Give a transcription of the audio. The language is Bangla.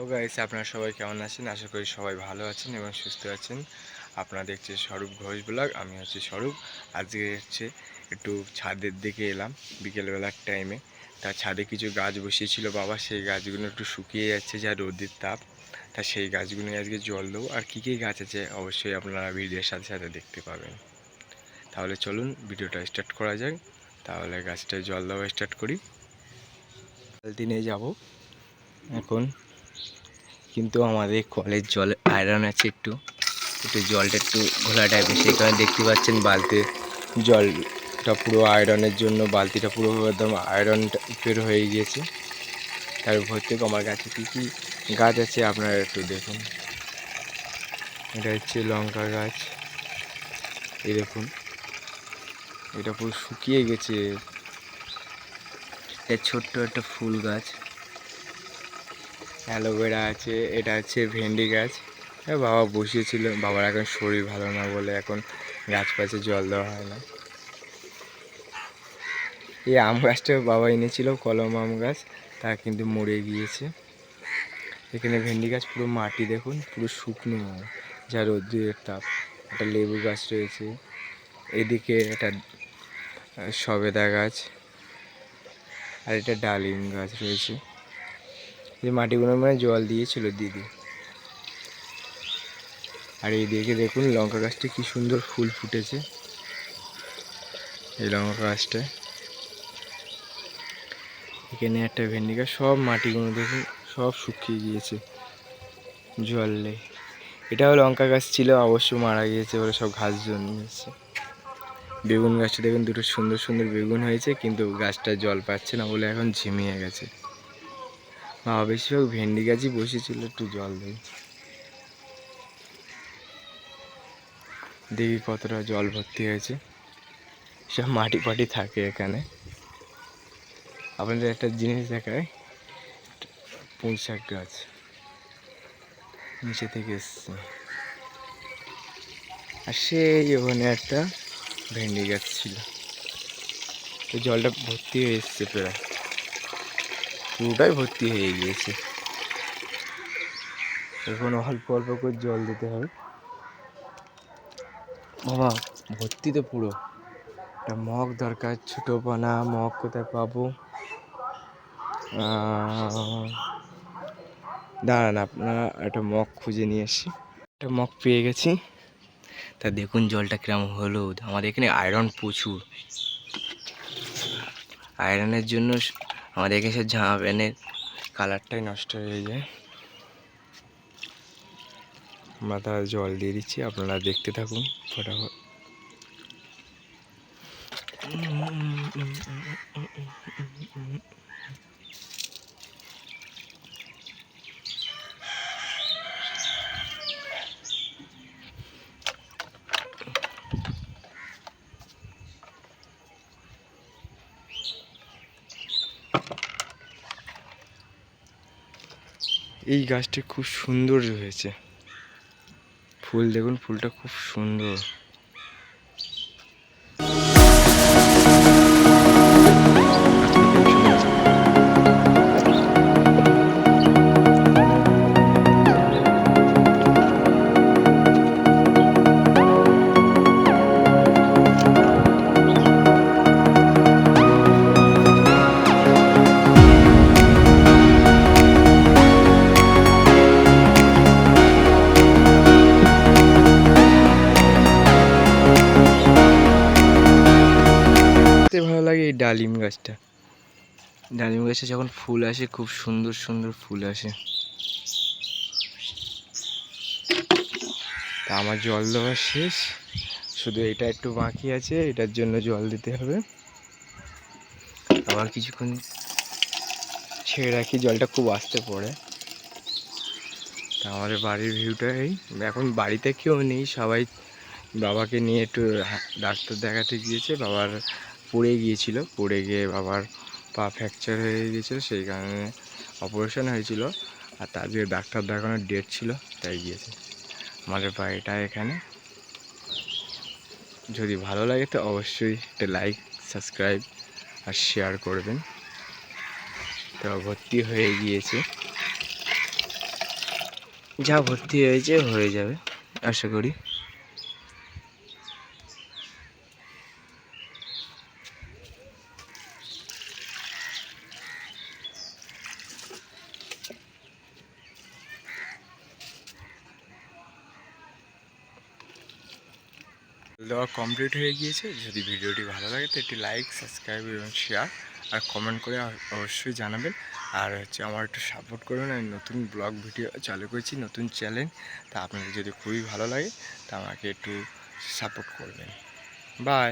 হ্যালো গাইস, আপনারা সবাই কেমন আছেন? আশা করি সবাই ভালো আছেন এবং সুস্থ আছেন। আপনারা দেখছেন স্বরূপ ঘোষ ব্লগ। আমি হচ্ছে স্বরূপ। আজকে হচ্ছে একটু ছাদের দিকে এলাম বিকেলবেলার টাইমে। তার ছাদে কিছু গাছ বসিয়েছিল বাবা, সেই গাছগুলো একটু শুকিয়ে যাচ্ছে যা রোদের তাপ। তা সেই গাছগুলো আজকে জল দেবো। আর কী কী গাছ আছে অবশ্যই আপনারা ভিডিওর সাথে সাথে দেখতে পাবেন। তাহলে চলুন ভিডিওটা স্টার্ট করা যাক। তাহলে গাছটায় জল দেওয়া স্টার্ট করি। বালতি নিয়ে যাবো এখন, কিন্তু আমাদের কলের জল আয়রন আছে, একটু জলটা একটু ঘোলা টাইপের। সেই কারণে দেখতে পাচ্ছেন বালতির জলটা পুরো আয়রনের জন্য বালতিটা পুরো একদম আয়রন বের হয়ে গিয়েছে। তার উপর থেকে আমার কাছে কী কী গাছ আছে আপনারা একটু দেখুন। এটা হচ্ছে লঙ্কা গাছ, এই দেখুন এটা পুরো শুকিয়ে গেছে। এটা ছোট্ট একটা ফুল গাছ, অ্যালোভেরা আছে। এটা হচ্ছে ভেন্ডি গাছ, বাবা বসিয়েছিল। বাবার এখন শরীর ভালো না বলে এখন গাছ পাশে জল দেওয়া হয় না। এই আম গাছটা বাবা এনেছিল, কলম আম গাছ, তা কিন্তু মরে গিয়েছে। এখানে ভেন্ডি গাছ পুরো মাটি দেখুন, পুরো শুকনো যা রোদ্রের তাপ। একটা লেবু গাছ রয়েছে, এদিকে একটা সবেদা গাছ, আর এটা ডালিম গাছ রয়েছে। এই মাটিগুলো মানে জল দিয়েছিল দিদি। আর এইদিকে দেখুন লঙ্কা গাছটা কি সুন্দর ফুল ফুটেছে। এই লঙ্কা গাছটা, এখানে একটা ভেন্ডি গাছ, সব মাটিগুলো দেখুন সব শুকিয়ে গিয়েছে জলে। এটাও লঙ্কা গাছ ছিল, অবশ্য মারা গিয়েছে, ওরা সব ঘাস জন্মেছে। বেগুন গাছটা দেখুন, দুটো সুন্দর সুন্দর বেগুন হয়েছে, কিন্তু গাছটা জল পাচ্ছে না বলে এখন ঝিমিয়ে গেছে। বাবা বেশিরভাগ ভেন্ডি গাছই বসেছিল, একটু জল দেয়। দেখি কতটা জল ভর্তি হয়েছে। সব মাটি ফাটি থাকে এখানে। আপনাদের একটা জিনিস দেখায়, পুঁই শাক গাছ নিচে থেকে এসছে। আর সেই ওখানে একটা ভেন্ডি গাছ ছিল। তো জলটা ভর্তি হয়ে এসছে, প্রায় পুরোটাই ভর্তি হয়ে গিয়েছে। এখন অল্প অল্প করে জল দিতে হবে। বাবা ভর্তি তো পুরো। একটা মগ দরকার, ছোটো পানা মগ কোথায় পাবো? দাঁড়ান, আপনারা একটা মগ খুঁজে নিয়ে এসছি। একটা মগ পেয়ে গেছি। তা দেখুন জলটা কিরম হলুদ। আমাদের এখানে আয়রন প্রচুর, আয়রনের জন্য আমাদের এখানে সব জামা প্যান্টের কালারটাই নষ্ট হয়ে যায়। আমরা তার জল দিয়ে দিচ্ছি, আপনারা দেখতে থাকুন ফটাফট। এই গাছটি খুব সুন্দর হয়েছে, ফুল দেখুন, ফুলটা খুব সুন্দর। ভালো লাগে এই ডালিম গাছটা। ডালিম গাছে যখন ফুল আসে খুব সুন্দর সুন্দর ফুল আসে। তা আমার জল দেওয়া শেষ, শুধু এটা একটু বাকি আছে, এটার জন্য জল দিতে হবে। আবার কিছুক্ষণ ছেড়ে রাখি, জলটা খুব আস্তে পড়ে। তা আমাদের বাড়ির ভিউটা এই। এখন বাড়িতে কেউ নেই, সবাই বাবাকে নিয়ে একটু ডাক্তার দেখাতে গিয়েছে। বাবার পড়ে গিয়েছিল, পড়ে গিয়ে বাবার পা ফ্র্যাকচার হয়ে গিয়েছিল, সেই কারণে অপারেশন হয়েছিল। আর তারপরে ডাক্তার দেখানোর ডেট ছিল, তাই গিয়েছে। আমাদের বাড়িটা এখানে। যদি ভালো লাগে তো অবশ্যই একটা লাইক, সাবস্ক্রাইব আর শেয়ার করবেন। তো ভর্তি হয়ে গিয়েছে। যা ভর্তি হয়েছে হয়ে যাবে আশা করি। দেওয়া কমপ্লিট হয়ে গিয়েছে। যদি ভিডিওটি ভালো লাগে তো একটি লাইক, সাবস্ক্রাইব এবং শেয়ার আর কমেন্ট করে অবশ্যই জানাবেন। আর হচ্ছে আমার একটু সাপোর্ট করবেন। আমি নতুন ব্লগ ভিডিও চালু করেছি, নতুন চ্যানেল। তা আপনাদের যদি খুবই ভালো লাগে তা আমাকে একটু সাপোর্ট করবেন। বাই।